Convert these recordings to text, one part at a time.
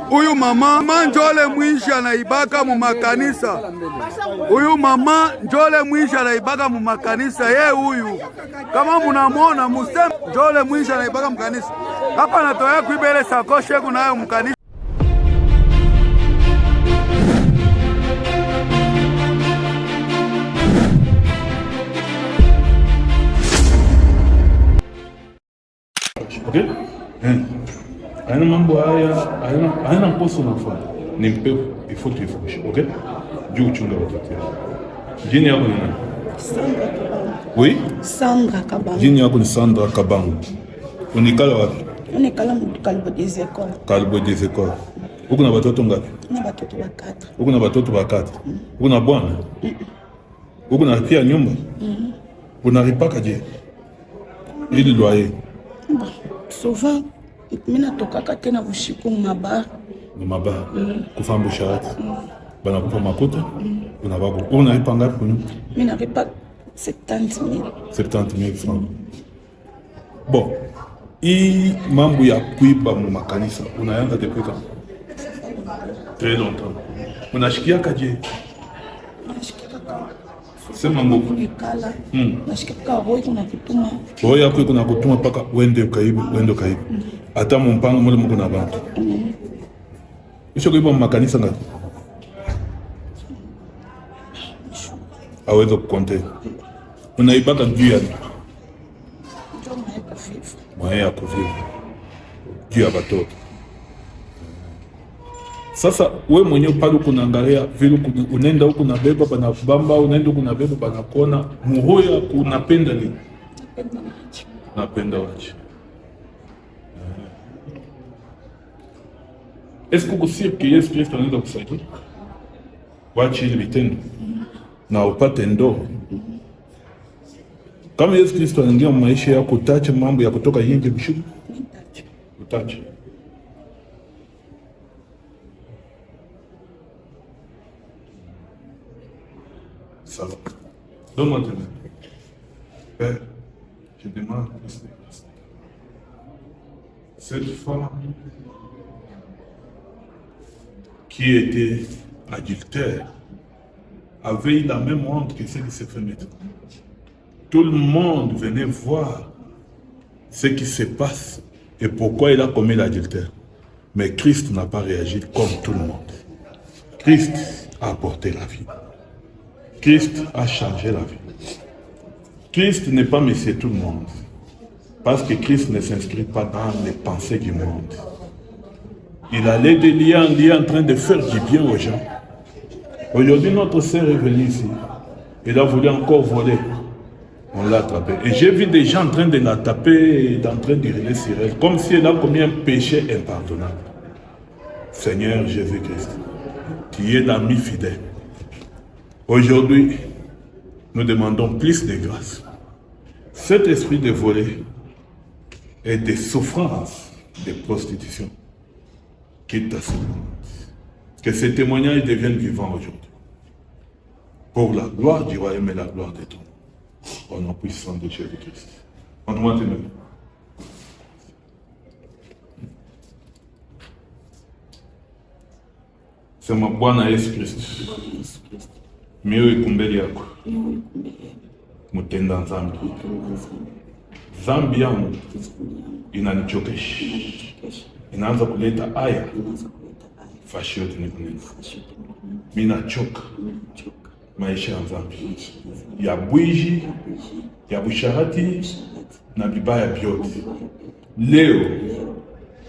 Huyu mama njole mwishi anaibaka mu makanisa. Huyu mama njole mwishi anaibaka mu makanisa. Ye huyu kama munamwona museme njole mwishi anaibaka mu kanisa. Hapa natoya kuibele sakoshe kunayo mu kanisa. Okay? Haina mambo haya, haina mposo unafanya. Ni mpepo, ifo tuifundishe, okay? Juu uchunga watoto yako. Jini yako ni nani? Sandra Kabangu. Oui? Sandra Kabangu. Jini yako ni Sandra Kabangu. Unikala wapi? Unikala Kalbo des Écoles. Kalbo des Écoles. Uko na watoto ngapi? Na watoto wakati. Uko na watoto wakati? Uko na bwana? Uko na pia nyumba? Unaripaka je? Ili loyer. Souvent, mina tokaka tena bushiku mabara. Ni mabara. Kufamba sharati. Bana kupa makuta. Unababu. Unaripa ngapi kunyu? Mina ripa 70,000. 70,000 francs. Bon. Hii mambo ya kuiba mu makanisa unaanza depuis quand? Très longtemps. Unashikia kaje? Nashika kaka. Sema nguvu. Nikala. Nashika kaka roho kuna kutuma. Roho yako kuna kutuma paka uende ukaibu. Hata mpango mule mko na bantu. Usho kuiba mu makanisa ngapi? Aweza kukonte. Unaibaka juu ya mwaya ya kuvivu juu ya watoto. Sasa we mwenye pale kunaangalia vile unaenda huko na beba bana kubamba, unaenda huko na beba bana kona, muhoya kunapenda nini? Napenda wachi. Est-ce que kusikia que Yesu Kristo anaweza kusaidia? Wachi ile vitendo na upate ndoo. Kama Yesu Kristo anaingia maisha yako, utacha mambo ya kutoka nje mshuku? Utacha. Ça va. Donne-moi tes mains. Père, je demande plus de grâce. Cette femme qui était adultère avait la même honte que celle qui s'est fait mettre. Tout le monde venait voir ce qui se passe et pourquoi il a commis l'adultère. Mais Christ n'a pas réagi comme tout le monde. Christ a apporté la vie. Christ a changé la vie. Christ n'est pas monsieur tout le monde. Parce que Christ ne s'inscrit pas dans les pensées du monde. Il allait de lieu en lieu en train de faire du bien aux gens. Aujourd'hui, notre sœur est venue ici. Il a voulu encore voler. On l'a attrapé. Et j'ai vu des gens en train de la taper et en train de hurler sur elle, comme si elle a commis un péché impardonnable. Seigneur Jésus-Christ, tu es l'ami fidèle. Aujourd'hui, nous demandons plus de grâce. Cet esprit de voler et de souffrance, de prostitution, quitte à ce monde. Que ce témoignage devienne vivant aujourd'hui. Pour la gloire du royaume et la gloire de ton nom. Au nom puissant de Jésus-Christ. Montre-moi tes mains. Sema Bwana Yesu Kristo. Mioyo ikumbele yako. Mutenda dhambi. Dhambi yangu inanichokesha. Inaanza kuleta aya. Fashi yote ni kunena. Mimi nachoka. Maisha ya dhambi. Ya bwiji, ya busharati na vibaya vyote. Leo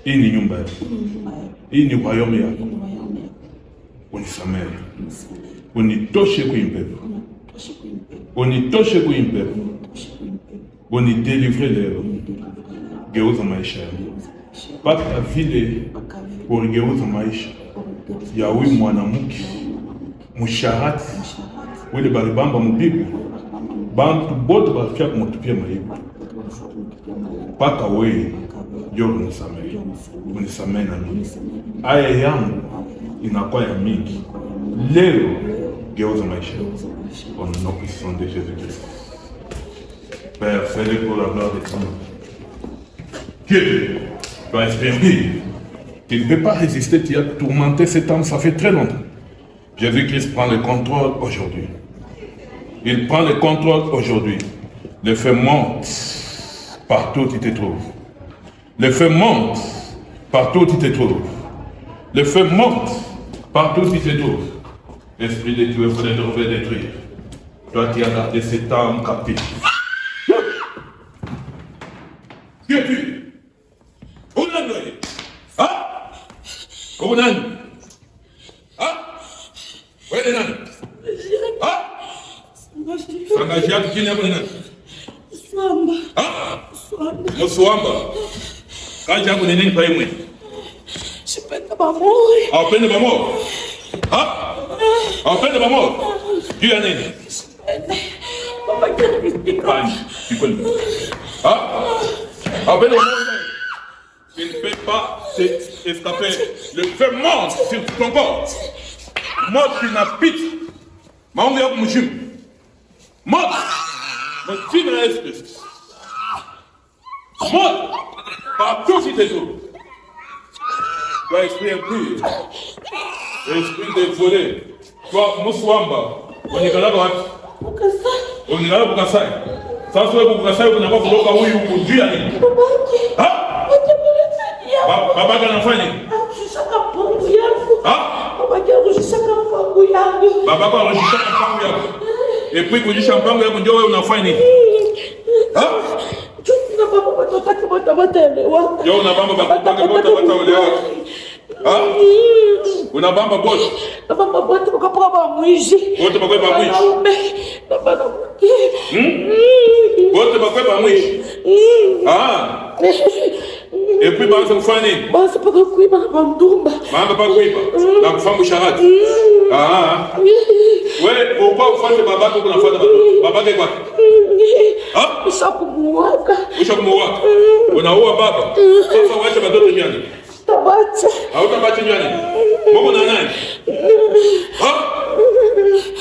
hii ni nyumba yako. Hii ni royaume yako. Unisamehe. Unitoshe kuimpepo. Unitoshe kuimpepo. Unidélivre leo. Geuza maisha yangu. Pata vile ungeuza maisha ya huyu mwanamke musharati wile balibamba mubibi bantu bote bafia kumutupia maibu paka wewe ndio unisamehe na mimi. Aya yangu inakuwa ya mingi leo, geuza maisha au nom puissant de Jésus-Christ. Père, fais-le pour la gloire de ton nom. Qui es-tu? Tu as espéré. Tu ne peux pas résister, tu as tourmenté cet homme, ça fait très longtemps. Jésus-Christ prend le contrôle aujourd'hui. Il prend le contrôle aujourd'hui. Le feu monte partout où tu te trouves. Le feu monte partout où tu te trouves. Le feu monte partout où tu te trouves. Esprit de Dieu, il faut le détruire. Toi qui as gardé cet homme captif. Qui es-tu? Ah? Comment? Ah? Où est-ce que ah? Sangajia kini hapo nani? Swamba. Ah? Swamba. Mswamba. Kaja hapo nini kwa yeye? Sipenda bamoi. Apende bamo. Ah? Apende bamo. Juu ya nini? Baba kile ah? Apende bamo. Il ne peut pas s'escaper. Le feu monte sur ton corps. Mort qui n'a pitié. Maombi yako mshimu. Mort. Mtini na Yesu Kristo. Mort. Partout si t'es tout. Toi esprit impur. Esprit dévolé. Toi Muswamba. Unikalaga wapi? Bukasai. Unikalaga Bukasai. Sasa wewe Bukasai unakuwa kutoka huyu kujia nini? Ha? Babaka anafanya nini? Shaka mpango yangu. Ha? Babaka anashika mpango yangu. Babaka anashika mpango yako. Et puis kujisha mpango yako ndio wewe unafanya nini? Ha? Tuna baba watotaki wataelewa. Yo una bamba bakutaka wataelewa. Ha? Una bamba bote. Baba bote bakapaka ba mwizi. Bote bakwe ba mwizi. Baba Bote bakwe ba mwizi. Ah. Et puis basi kufanya nini? Basi paka kuiba na bandumba. Mambo pa kuiba. Na kufahamu sharati. Ah. Wewe pourquoi ufanye babako kunafuata watoto? Babake kwa? Ah? Usakumuwaka. Usakumuwaka. Unaua baba. Sasa waache watoto nyani. Tabacha. Hautabacha nyani. Mungu na nani? Ah?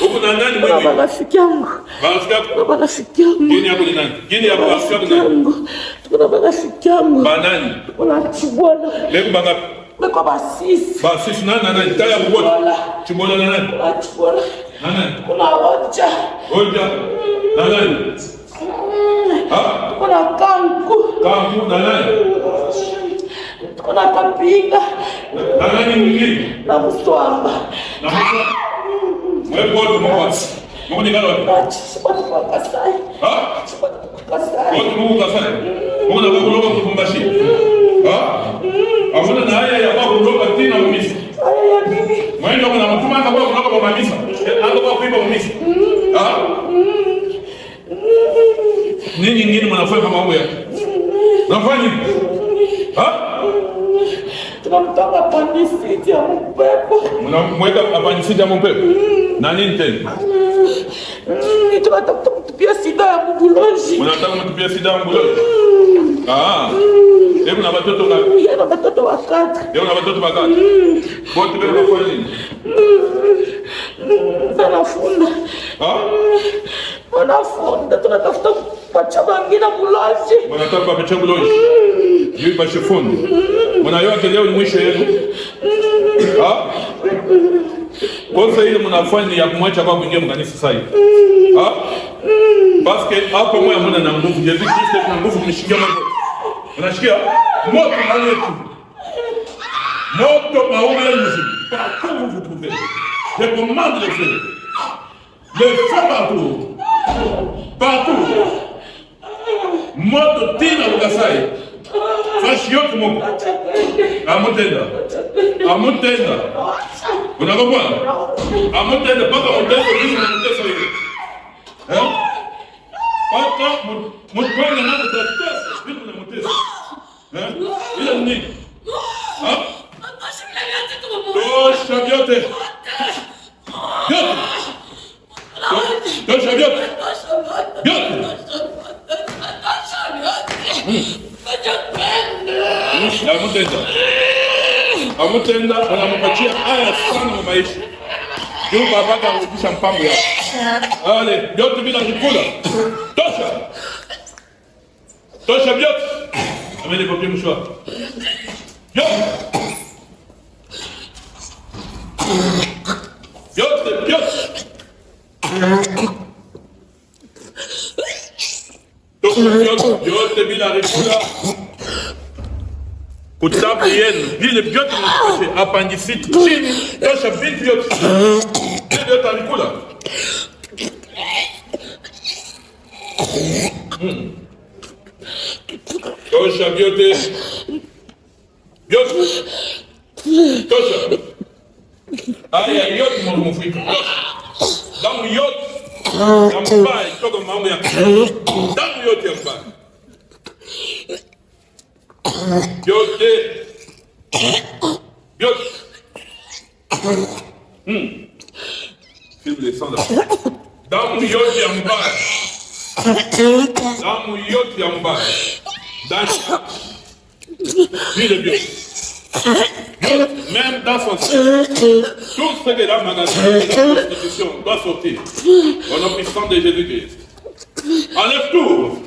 Mungu na nani mwenyewe? Baba rafiki yangu. Rafiki yako? Baba rafiki yangu. Gini hapo ni nani? Gini hapo rafiki yangu. Tukuna baba rafiki yangu. Ba nani? Kuna Chibola. Leko banga. Leko basisi. Basisi nani? Taya kubote. Chibola na nani? Kuna Chibola. Nani? Kuna Hoja. Hoja. Na nani? Ah? Kuna Kanku. Kanku na nani? Kuna Kapinga. Na nani mwingine? Na Muswamba. Na Muswamba. Wewe bote mkwasi. Mungu ni gani wapi? Chibona kwa Kasai. Ah? Chibona kwa Kasai. Bote Mungu Kasai. Mungu na kuloga Lubumbashi. Ah? Amuna na haya ya kwa kuloga tina Mumisi. Haya ya nini? Mwendo kuna mtuma anga kwa kuloga kwa Mumisi. Anga kwa kuiba Mumisi. Ah? Nini nyingine mnafanya mambo yake? Mnafanya nini? Ah? Tunamtaka panisiti ya mpepo. Mnamweka panisiti ya mpepo. Na nini tena? Tunataka kutupia sida ya mbulozi. Mnataka kutupia sida ya mbulozi? Ah. Hebu na watoto ngapi? Yana watoto wakati. Hebu na watoto wakati. Wote bado wanafanya nini? Wanafunda. Ah? Wanafunda. Tunatafuta kupacha bangina mbulozi. Mnataka kupacha mbulozi. Yui bashe fundi. Mnayote leo ni mwisho yenu. Ah? Kwanza ile mnafanya ya kumwacha kwa kuingia mkanisa sasa hivi. Ah? Parce hapo moyo mbona na nguvu. Yesu Kristo na nguvu kumshikia Mungu. Unashikia? Moto ndani yetu. Moto maombi yetu. Partout vous trouvez. Je commande le feu. Le feu partout. Partout. Moto tina Bukasai. Fashi yote Mungu. Amutenda. Amutenda. Unakomboa? Amutenda paka mutenda hizi na mutesa hivi. Eh? Paka mutwanga na mutesa, vipi na mutesa? Eh? Ile nini? Ah? Tosha vyote. Vyote. Tosha vyote. Vyote. Amutenda. Amutenda anampatia haya sana kwa maisha. Juu babaka anarudisha mpango yake. Ale, vyote bila kukula. Tosha. Tosha vyote. Amène les papiers mouchoirs. Yo! Yo, yo! Yo, t'es mis la récoula. Pour ta prienne, dis le biot, appendicite, chine, yo, chabine, biot. Biot, ta récoula. Tosha, biote. Biote. Tosha. Aïe, aïe, yot, mon frère. Dans le yot. Dans le bail, toi comme maman. Dans le yot, il y a un bail. Biote. Biote. Filme les sangs là. Dans le yot, il y a un bail. Dans le yot, il y a un bail. Dis le Dieu. Même dans son sein, tout ce que la magasin de la prostitution doit sortir. Au nom puissant de Jésus-Christ. Enlève tout.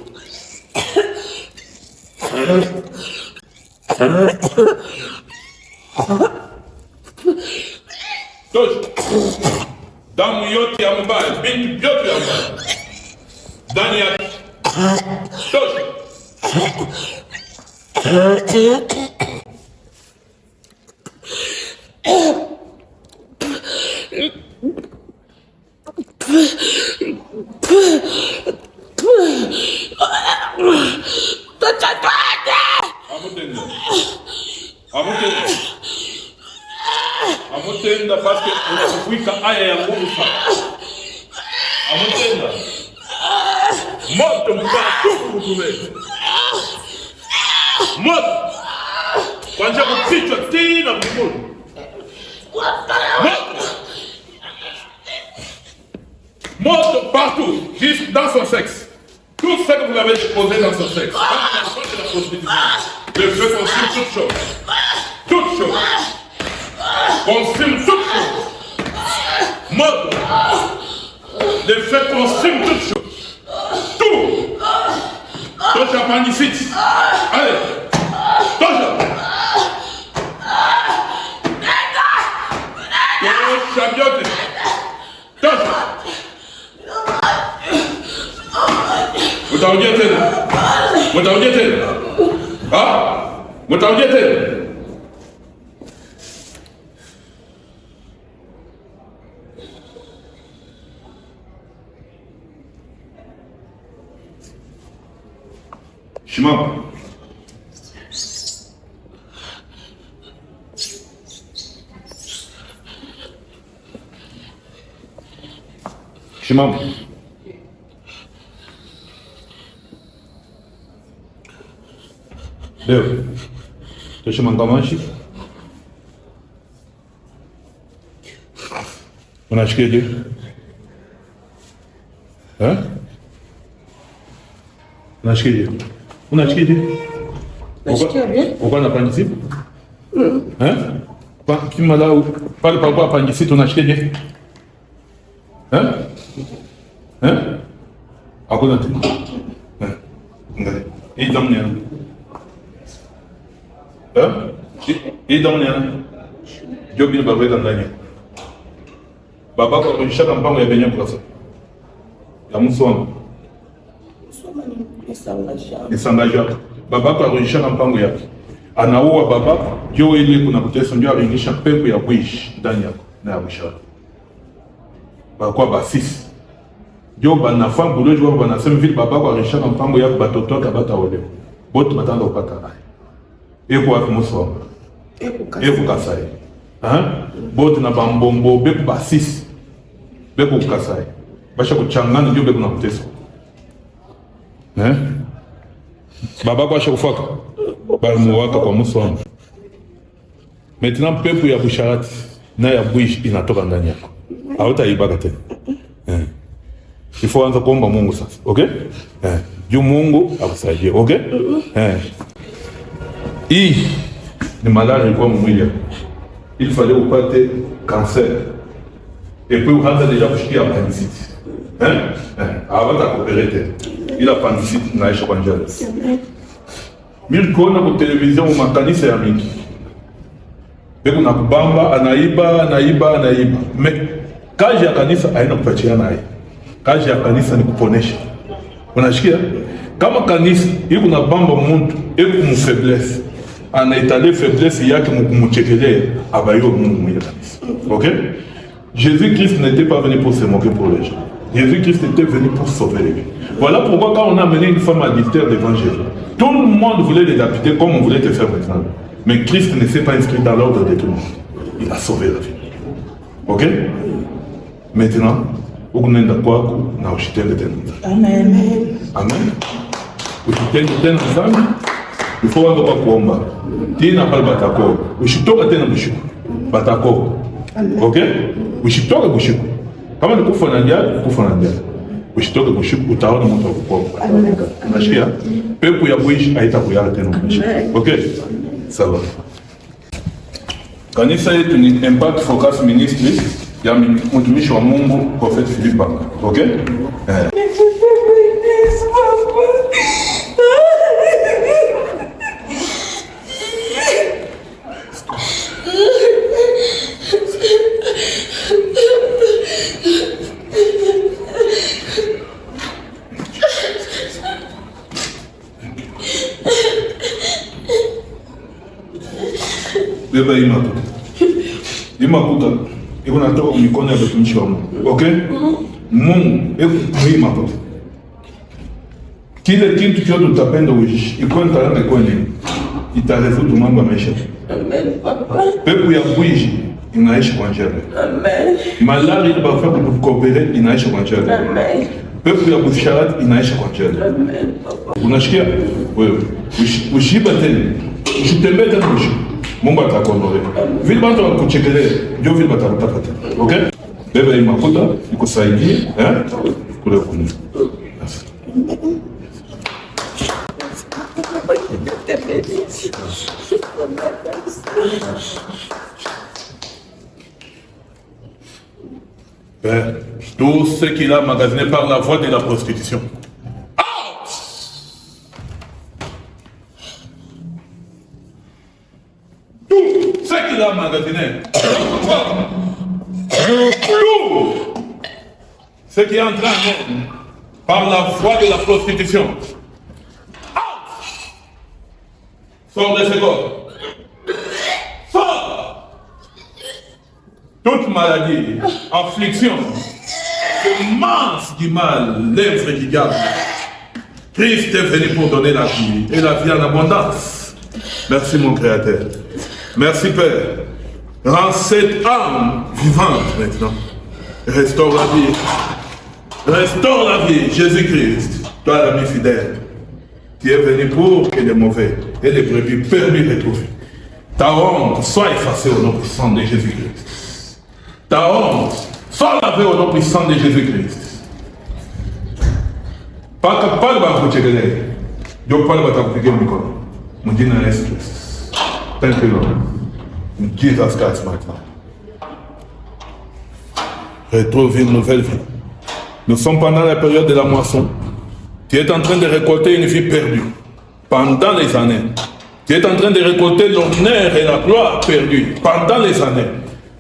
Touche. Dans mon yacht, il y a mon bail. Bien du yacht, il y a mon bail. Dans le yacht. Touche. Amutenda parce que unakuika aya ya nguvu sana. Amutenda. Moto mbaya kukuwewe. Moto. Kwanza kupichwa tena mkono. Moto partout, juste dans son sexe. Tout ce que vous avez déposé dans son sexe. Le feu consume toute chose. Toute chose. Consume toute chose. Moto. Le feu consume toute chose. Tout. Touche appendicite. Allez. Touche. Touche biote. Touche. Mutarudia tena. Mutarudia tena. Ah? Mutarudia tena. Shimama. Shimama. Leo. Tushimanga mashi. Unashikaje? Unashikaje? Unashikaje? Nashikia bien. Uko na appendicite? Kima lao pale pa appendicite unashikaje? Hakuna tena. Ngale. Hii damu ni hii damu ni jobi ni babweka ndani. Babako alishaka mpango ya benye kwa sasa. Ya msongo. Isangaja. Babako alishaka mpango yake. Anaua babako, jo ile kuna kutesa ndio alingisha pepo ya kuishi ndani yako na ya bishara. Bakwa basisi. Jo banafamu buloji wao banasema vile babako alishaka mpango yake batotoka bataolewa. Bote batanda upata naye. Eko wapi msongo? Eko Kasai. Bote na bambombo beku basisi. Beku Kasai. Basha kuchangana ndio beku na kutesa. Babako asha kufaka. Balimuwaka kwa msongo. Maintenant pepo ya busharati na ya buish inatoka ndani yako. Hautaibaka tena. Ifo anza kuomba Mungu sasa, okay? Juu Mungu akusaidie, okay? Hii ni malari kwa mwili yako. Il fallait upate cancer. Et puis uanza deja kushikia appendicite. Avant d'aopérer tena. Il appendicite naisha kwa njia. Mimi kuona kwa television makanisa ya mingi. Beko na kubamba anaiba. Me kazi ya kanisa haina kupatiana hai. Kazi ya kanisa ni kuponesha. Unashikia? Kama kanisa iko na bamba mtu eko mu faiblesse. Anaitale faiblesse yake mumuchekelea abayo Mungu mwenye kanisa. OK? Jésus-Christ n'était pas venu pour se moquer pour les gens. Jésus-Christ était venu pour sauver les gens. Voilà pourquoi quand on a amené une femme adultère devant Jésus, tout le monde voulait les décapiter comme on voulait te faire maintenant. Mais Christ ne s'est pas inscrit dans l'ordre de tout le monde. Il a sauvé la vie. OK? Maintenant, vous n'êtes pas d'accord na ushitende tena. Amen. Amen. Ushitende tena sana. Il faut avoir kuomba. Tina pale batako. Ushitoka tena bushiku. Batako. OK? Ushitoka bushiku. Kama ni kufa na njaa, ushitoka bushiku utaona mtu akukomba. Unashikia? Pepo ya kuishi haitakuyala tena bushiku. OK? Sawa. Kanisa yetu ni Impact Focus Ministry ya mtumishi wa Mungu Prophet Philip Banga. OK? Beba imakuta iko natoka mikono ya mtumishi wa Mungu. OK? Mungu iko imakuta. Kile kitu chote utapenda uishi, iko ntalanga iko nini? Itaresolve mambo ya maisha. Amen. Pepo ya kuishi inaishi kwa njia. Amen. Malari ilibafaa kukopele inaishi kwa njia. Amen. Pepo ya kusharati inaishi kwa njia. Amen. Unashikia? Wewe ushiba tena. Usitembee tena ushiba. Mungu atakuondoa. Vile bantu wakuchekelea, ndio vile batakutapata. OK? Beba hii mafuta ikusaidie, kule kuni. Père, tout ce qu'il a magasiné par la voie de la prostitution. La magasiné. Ce qui est en train par la voie de la prostitution. Sors de ce corps. Sors. Toute maladie, affliction, semence du mal, lèvres qui gardent. Christ est venu pour donner la vie et la vie en abondance. Merci mon Créateur. Merci Père. Rends cette âme vivante maintenant. Restaure la vie. Restaure la vie, Jésus-Christ. Toi l'ami fidèle. Tu es venu pour que les mauvais et les brebis permis retrouver. Ta honte soit effacée au nom puissant de Jésus-Christ. Ta honte soit lavée au nom puissant de Jésus-Christ. Pas capable de vous checker. Je ne parle pas de vous micro. Mon Dieu n'a rien. Thank you, Lord. In Jesus Christ, maintenant. Retrouve une nouvelle vie. Nous sommes pendant la période de la moisson. Tu es en train de récolter une vie perdue. Pendant les années. Tu es en train de récolter l'honneur et la gloire perdue. Pendant les années.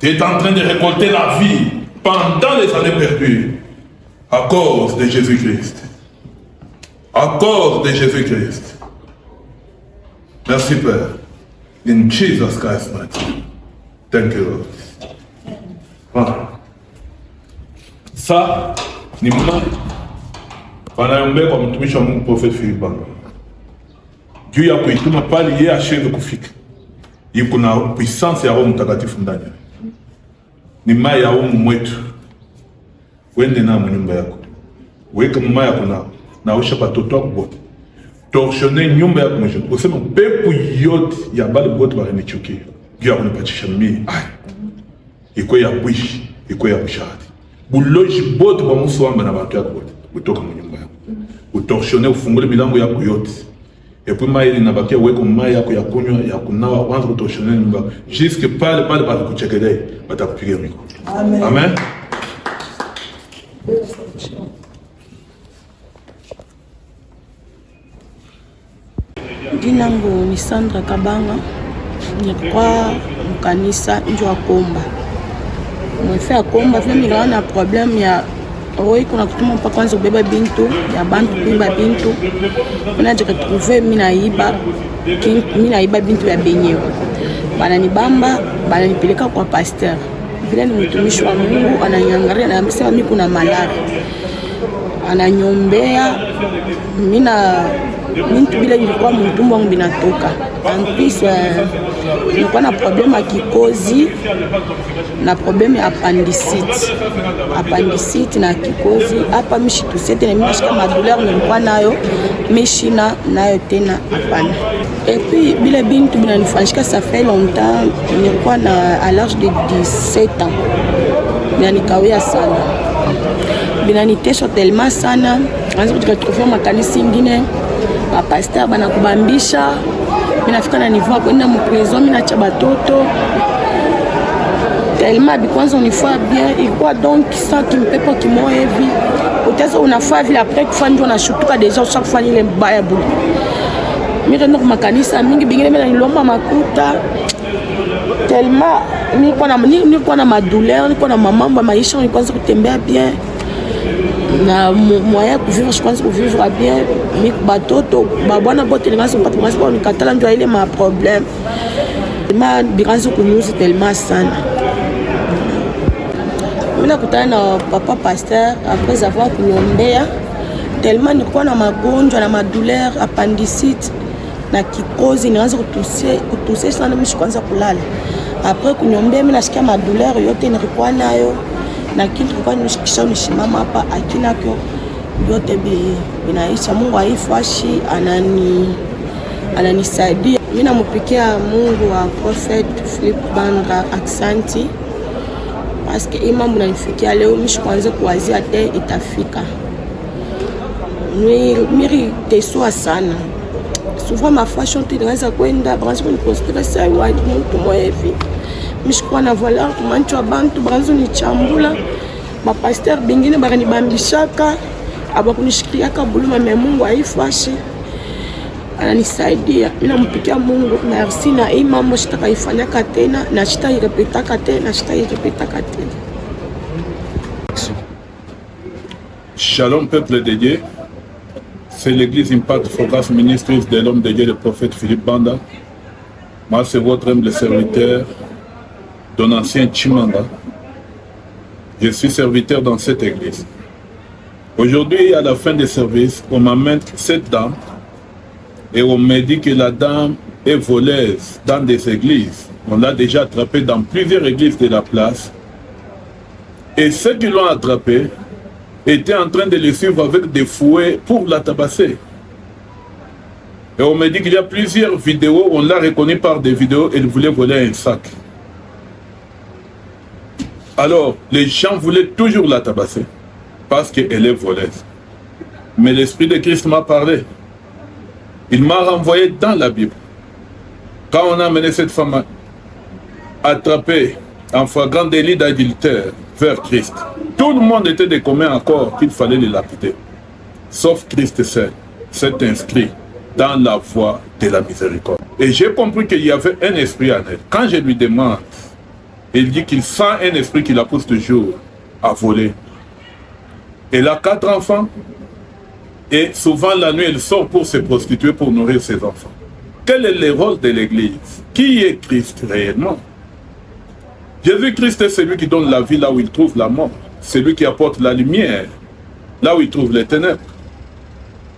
Tu es en train de récolter la vie. Pendant les années perdues. À cause de Jésus-Christ. À cause de Jésus-Christ. Merci, Père. In Jesus Christ, my name. Thank you, Lord. Voilà. Ça, ni mama wanaombea kwa mtumishi wa Mungu Prophet Philip Banga. Juu ya kuituma pale yeye asheze kufika. Yuko na puissance ya Roho Mtakatifu ndani. Ni mai ya umu mwetu. Wende na nyumba yako. Weka mama yako na usha batoto wako bote. Torsionner nyumba yako mwisho. Usema pepo yote ya bali bote baranichukia. Juu ya kunipatisha mimi. Iko ya bwishi, iko ya bushati. Buloji bote kwa musu wamba na watu yako bote. Utoka mnyumba yako. Utorsionner ufungule milango yako yote. Et puis mai inabakia weko mai yako ya kunywa ya kunawa wanza kutorsionner nyumba. Jusque pale kuchekelea batakupigia miko. Amen. Amen. nangu ni Sandra Kabanga, nilikuwa mkanisa njo akomba. Mwefe akomba vile nilikuwa na problem ya roho kuna kutuma mpaka kwanza ubeba bintu ya bantu kuiba bintu. Mimi nataka trouver mimi naiba bintu ya benyewe. Bana nibamba, bana nipeleka kwa pasteur. Vile ni mtumishi wa Mungu ananiangalia na anasema mimi kuna malaria. Ananyombea mimi bila nilikuwa mtumbo wangu binatoka. Plus nilikuwa na problème ya kikozi na problème ya appendicite na kikozi hapa mishitusete na mimi nashika madouleur nilikuwa nayo meshina nayo tena hapana. Et puis bila bintu binanifanyika ça fait longtemps, nilikuwa na à l'âge de 17 ans na nikawia sana binanitesha tellement sana. Anza kujitrofia makanisa ingine ba pasteur bana kubambisha, mimi nafika na niveau kwenda mu prison, mimi nacha batoto tellement bikwanza unifaa bien ilikuwa donc ça qui me peut pas qui moi hivi utaweza unafaa vile après kufanya ndio unashutuka deja usha kufanya ile mbaya budi. Mimi ndio makanisa mingi bingine mimi nilomba makuta tellement nilikuwa na madouleur, nilikuwa na mambo maisha, nilikuwa kutembea bien na moyen kuvivre, je pense kuvivre bien. Mais batoto babwana bote lingaso pas parce qu'on katala ndio ile ma problème ma biranzo kunyuzi tellement sana. Mimi nakutana na papa pasteur après avoir kunyombea tellement nilikuwa na magonjwa na madouleur appendicite na kikozi, nianza kutusia sana, mimi kwanza kulala après kunyombea, mimi nasikia madouleur yote nilikuwa nayo na kitu kwa nishikisha nishimama hapa akina kyo yote binaisha. Mungu aifashi ananisaidia. Mimi namupikia Mungu wa Prophet Philip Banda aksanti parce que mambo nanifikia leo, mimi kwanza kuanzia te itafika. Mimi teswa sana souvent ma fashion tinaweza kwenda branche kwa postera sai wide mtu mwevi mishikuwa na valeur kumancho wa bantu branzo ni chambula ma pasteur bingine barani bambishaka abakunishikiaka buluma me Mungu aifashi ananisaidia. Mimi nampikia Mungu merci na hii mambo shitakaifanyaka tena na shitairepetaka tena. Shalom peuple de Dieu. C'est l'église Impact Focus Ministries de l'homme de Dieu, le prophète Philippe Banda. Moi, c'est votre humble serviteur, Donatien Chimanga. Je suis serviteur dans cette église. Aujourd'hui, à la fin des services, on m'amène cette dame et on me dit que la dame est voleuse dans des églises. On l'a déjà attrapée dans plusieurs églises de la place. Et ceux qui l'ont attrapée étaient en train de le suivre avec des fouets pour la tabasser. Et on me dit qu'il y a plusieurs vidéos, on l'a reconnu par des vidéos, elle voulait voler un sac. Alors, les gens voulaient toujours la tabasser, parce qu'elle est voleuse. Mais l'Esprit de Christ m'a parlé. Il m'a renvoyé dans la Bible. Quand on a amené cette femme attrapée en flagrant délit d'adultère vers Christ, tout le monde était de commun accord qu'il fallait le lapider. Sauf Christ seul s'est inscrit dans la voie de la miséricorde. Et j'ai compris qu'il y avait un esprit en elle. Quand je lui demande, il dit qu'il sent un esprit qui la pousse toujours à voler. Elle a 4 enfants et souvent la nuit elle sort pour se prostituer pour nourrir ses enfants. Quel est le rôle de l'église? Qui est Christ réellement? Jésus-Christ est celui qui donne la vie là où il trouve la mort. Celui qui apporte la lumière là où il trouve les ténèbres.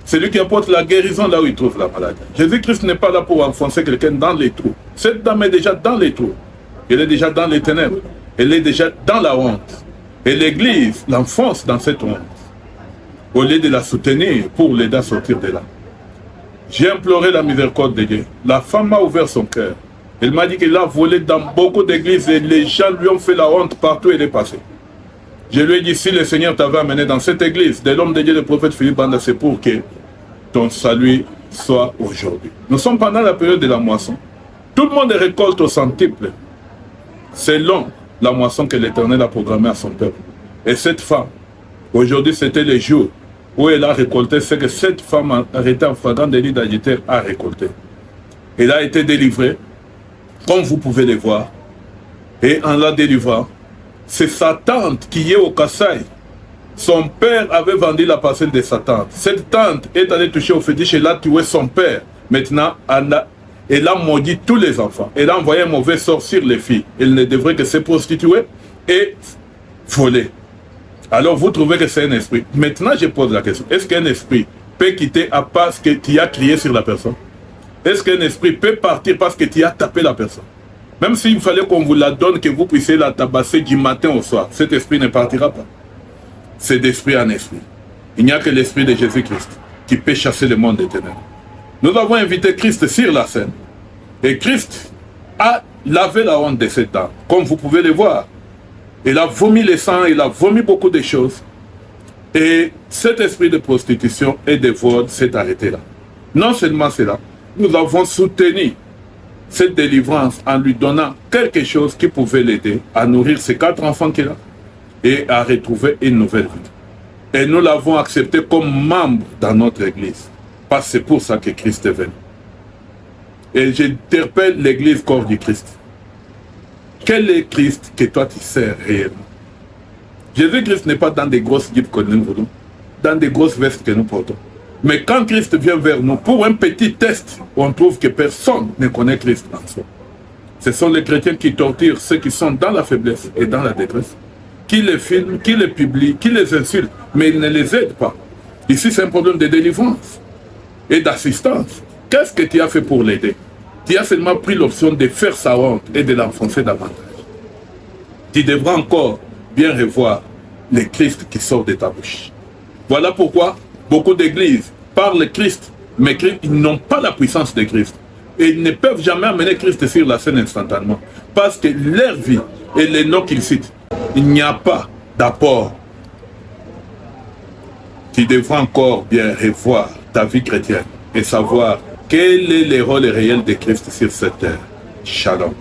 Celui qui apporte la guérison là où il trouve la maladie. Jésus-Christ n'est pas là pour enfoncer quelqu'un dans les trous. Cette dame est déjà dans les trous. Elle est déjà dans les ténèbres. Elle est déjà dans la honte. Et l'église l'enfonce dans cette honte. Au lieu de la soutenir pour l'aider à sortir de là. J'ai imploré la miséricorde de Dieu. La femme m'a ouvert son cœur. Elle m'a dit qu'elle a volé dans beaucoup d'églises et les gens lui ont fait la honte partout où elle est passée. Je lui ai dit, si le Seigneur t'avait amené dans cette église de l'homme de Dieu, le prophète Philippe Banda, c'est pour que ton salut soit aujourd'hui. Nous sommes pendant la période de la moisson. Tout le monde récolte au centuple, selon la moisson que l'Éternel a programmée à son peuple. Et cette femme, aujourd'hui c'était le jour où elle a récolté ce que cette femme arrêtée en flagrant délit d'adultère a récolté. Elle a été délivrée, comme vous pouvez le voir. Et en la délivrant, c'est sa tante qui est au Kassai. Son père avait vendu la parcelle de sa tante. Cette tante est allée toucher au fétiche, elle a tué son père. Maintenant, elle a maudit tous les enfants. Elle a envoyé un mauvais sort sur les filles. Elle ne devrait que se prostituer et voler. Alors vous trouvez que c'est un esprit. Maintenant, je pose la question. Est-ce qu'un esprit peut quitter à parce que tu as crié sur la personne? Est-ce qu'un esprit peut partir parce que tu as tapé la personne? Même s'il fallait qu'on vous la donne, que vous puissiez la tabasser du matin au soir, cet esprit ne partira pas. C'est d'esprit en esprit. Il n'y a que l'esprit de Jésus-Christ qui peut chasser le monde des ténèbres. Nous avons invité Christ sur la scène. Et Christ a lavé la honte de cet homme, comme vous pouvez le voir. Il a vomi le sang, il a vomi beaucoup de choses. Et cet esprit de prostitution et de vol s'est arrêté là. Non seulement cela, nous avons soutenu cette délivrance en lui donnant quelque chose qui pouvait l'aider à nourrir ses 4 enfants qu'il a et à retrouver une nouvelle vie. Et nous l'avons accepté comme membre dans notre église. Parce que c'est pour ça que Christ est venu. Et j'interpelle l'église corps du Christ. Quel est Christ que toi tu sers réellement? Jésus-Christ n'est pas dans des grosses jeeps que nous voulons, dans des grosses vestes que nous portons. Mais quand Christ vient vers nous, pour un petit test, on trouve que personne ne connaît Christ en soi. Ce sont les chrétiens qui torturent ceux qui sont dans la faiblesse et dans la détresse, qui les filment, qui les publient, qui les insultent, mais ils ne les aident pas. Ici, c'est un problème de délivrance et d'assistance. Qu'est-ce que tu as fait pour l'aider? Tu as seulement pris l'option de faire sa honte et de l'enfoncer davantage. Tu devras encore bien revoir le Christ qui sort de ta bouche. Voilà pourquoi beaucoup d'églises parlent Christ, mais ils n'ont pas la puissance de Christ. Et ils ne peuvent jamais amener Christ sur la scène instantanément. Parce que leur vie et les noms qu'ils citent, il n'y a pas d'apport. Tu devras encore bien revoir ta vie chrétienne et savoir quel est le rôle réel de Christ sur cette terre. Shalom.